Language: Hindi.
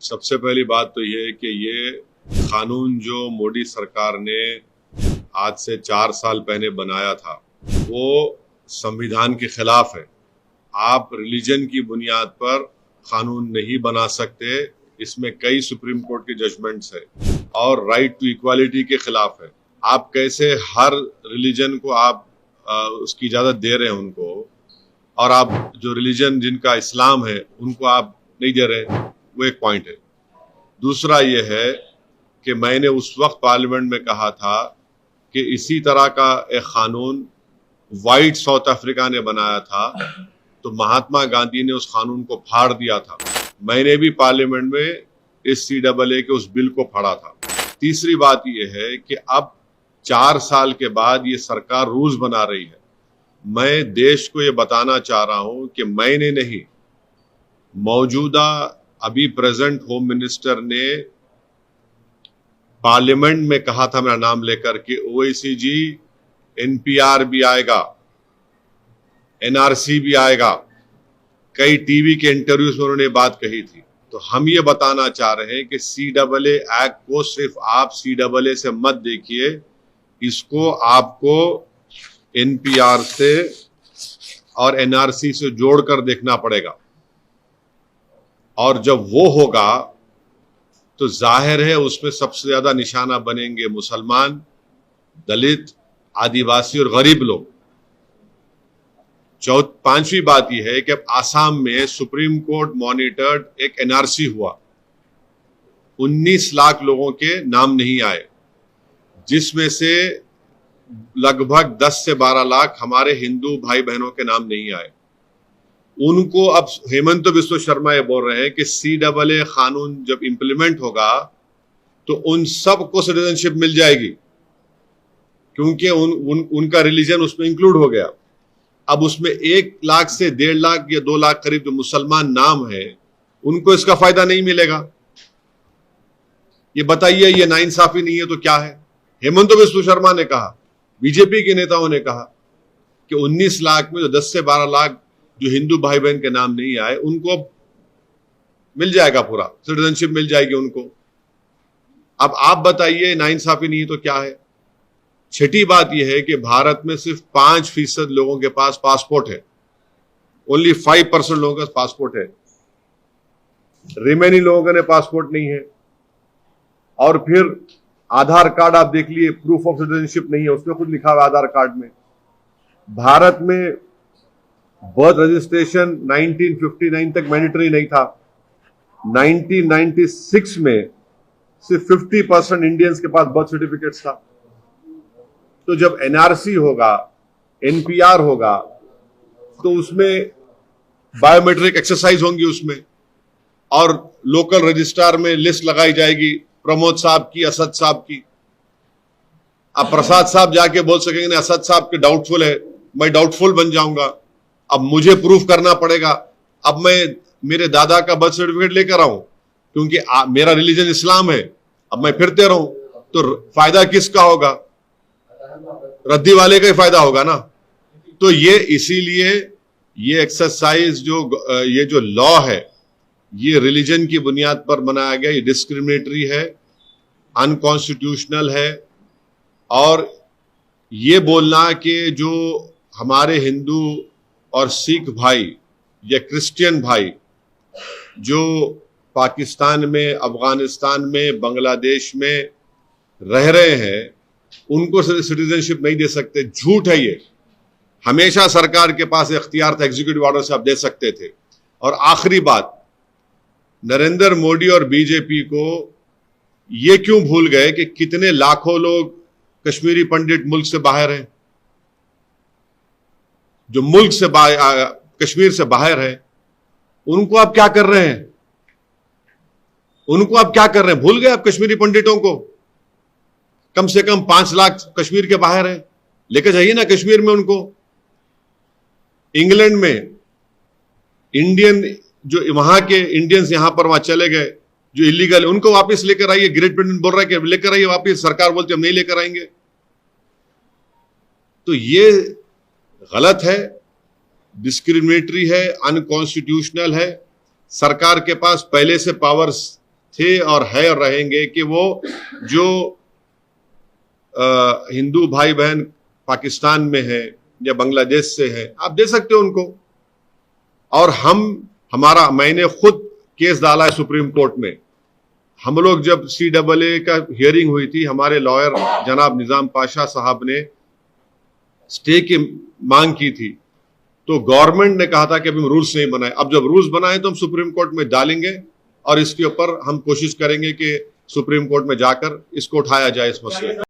सबसे पहली बात तो ये है कि ये कानून जो मोदी सरकार ने आज से 4 साल पहले बनाया था वो संविधान के खिलाफ है। आप रिलीजन की बुनियाद पर कानून नहीं बना सकते। इसमें कई सुप्रीम कोर्ट के जजमेंट्स है और राइट टू इक्वालिटी के खिलाफ है। आप कैसे हर रिलीजन को आप उसकी इजाजत दे रहे हैं उनको, और आप जो रिलीजन जिनका इस्लाम है उनको आप नहीं दे रहे, वो एक पॉइंट है। दूसरा ये है कि मैंने उस वक्त पार्लियामेंट में कहा था कि इसी तरह का एक कानून वाइट साउथ अफ्रीका ने बनाया था, तो महात्मा गांधी ने उस कानून को फाड़ दिया था। मैंने भी पार्लियामेंट में इस CAA के उस बिल को फाड़ा था। तीसरी बात यह है कि अब 4 साल के बाद ये सरकार रूल्स बना रही है। मैं देश को ये बताना चाह रहा हूं कि मैंने नहीं, मौजूदा अभी प्रेजेंट होम मिनिस्टर ने पार्लियामेंट में कहा था मेरा नाम लेकर कि OICG NPR भी आएगा, NRC भी आएगा। कई टीवी के इंटरव्यूज में उन्होंने बात कही थी। तो हम ये बताना चाह रहे हैं कि CAA एक्ट को सिर्फ आप CAA से मत देखिए, इसको आपको NPR से और NRC से जोड़कर देखना पड़ेगा। और जब वो होगा तो जाहिर है उसमें सबसे ज्यादा निशाना बनेंगे मुसलमान, दलित, आदिवासी और गरीब लोग। पांचवी बात यह है कि अब आसाम में सुप्रीम कोर्ट मॉनिटर्ड एक NRC हुआ। 19 लाख लोगों के नाम नहीं आए, जिसमें से लगभग 10 से 12 लाख हमारे हिंदू भाई बहनों के नाम नहीं आए। उनको अब हेमंत बिस्व शर्मा ये बोल रहे हैं कि CAA कानून जब इंप्लीमेंट होगा तो उन सबको सिटीजनशिप मिल जाएगी, क्योंकि उनका रिलीजन उसमें इंक्लूड हो गया। अब उसमें 1 लाख से 1.5 लाख या 2 लाख करीब जो मुसलमान नाम है, उनको इसका फायदा नहीं मिलेगा। ये बताइए, ये नाइंसाफी नहीं है तो क्या है? हेमंत बिस्व शर्मा ने कहा, बीजेपी के नेताओं ने कहा कि 19 लाख में जो 10 से 12 लाख जो हिंदू भाई बहन के नाम नहीं आए, उनको मिल जाएगा, पूरा सिटीजनशिप मिल जाएगी उनको। अब आप बताइए, नाइंसाफी नहीं है तो क्या है? छठी बात यह है कि भारत में सिर्फ 5% लोगों के पास पासपोर्ट है। ओनली 5% लोगों के पास पासपोर्ट है। रिमेनिंग लोगों के पासपोर्ट नहीं है। और फिर आधार कार्ड आप देख लिए, प्रूफ ऑफ सिटीजनशिप नहीं है, उसमें कुछ लिखा हुआ आधार कार्ड में। भारत में बर्थ रजिस्ट्रेशन 1959 तक मैंडेटरी नहीं था। 1996 में सिर्फ 50% इंडियंस के पास बर्थ सर्टिफिकेट्स था। तो जब NRC होगा, NPR होगा, तो उसमें बायोमेट्रिक एक्सरसाइज होंगी उसमें, और लोकल रजिस्ट्रार में लिस्ट लगाई जाएगी प्रमोद साहब की, असद साहब की। अब प्रसाद साहब जाके बोल सकेंगे नहीं, असद साहब के डाउटफुल है, मैं डाउटफुल बन जाऊंगा। अब मुझे प्रूफ करना पड़ेगा। अब मैं मेरे दादा का बर्थ सर्टिफिकेट लेकर आऊं, क्योंकि मेरा रिलीजन इस्लाम है। अब मैं फिरते रहूं तो फायदा किसका होगा? रद्दी वाले का ही फायदा होगा ना। तो ये इसीलिए ये एक्सरसाइज ये जो लॉ है, ये रिलीजन की बुनियाद पर बनाया गया, ये डिस्क्रिमिनेटरी है, अनकॉन्स्टिट्यूशनल है। और ये बोलना कि जो हमारे हिंदू और सिख भाई या क्रिश्चियन भाई जो पाकिस्तान में, अफगानिस्तान में, बांग्लादेश में रह रहे हैं, उनको सिटीजनशिप नहीं दे सकते, झूठ है ये। हमेशा सरकार के पास इख्तियार था, एग्जीक्यूटिव ऑर्डर से आप दे सकते थे। और आखिरी बात, नरेंद्र मोदी और बीजेपी को ये क्यों भूल गए कि कितने लाखों लोग कश्मीरी पंडित मुल्क से बाहर हैं, जो मुल्क से कश्मीर से बाहर है, उनको आप क्या कर रहे हैं? उनको आप क्या कर रहे हैं? भूल गए आप कश्मीरी पंडितों को? कम से कम 5 लाख कश्मीर के बाहर है, लेकर जाइए ना कश्मीर में उनको। इंग्लैंड में इंडियन, जो वहां के इंडियंस यहां पर वहां चले गए जो इलीगल, उनको वापस लेकर आइए। ग्रेट ब्रिटेन बोल रहा है कि लेकर आइए वापस, सरकार बोलती है हम नहीं लेकर आएंगे। तो ये गलत है, डिस्क्रिमिनेटरी है, अनकॉन्स्टिट्यूशनल है। सरकार के पास पहले से पावर्स थे और है और रहेंगे कि वो जो हिंदू भाई बहन पाकिस्तान में है या बांग्लादेश से है, आप दे सकते हो उनको। और मैंने खुद केस डाला है सुप्रीम कोर्ट में। हम लोग जब CAA का हियरिंग हुई थी, हमारे लॉयर जनाब निजाम पाशा साहब ने स्टे की मांग की थी, तो गवर्नमेंट ने कहा था कि अभी हम रूल्स नहीं बनाए। अब जब रूल्स बनाए तो हम सुप्रीम कोर्ट में डालेंगे और इसके ऊपर हम कोशिश करेंगे कि सुप्रीम कोर्ट में जाकर इसको उठाया जाए, इस मसले को।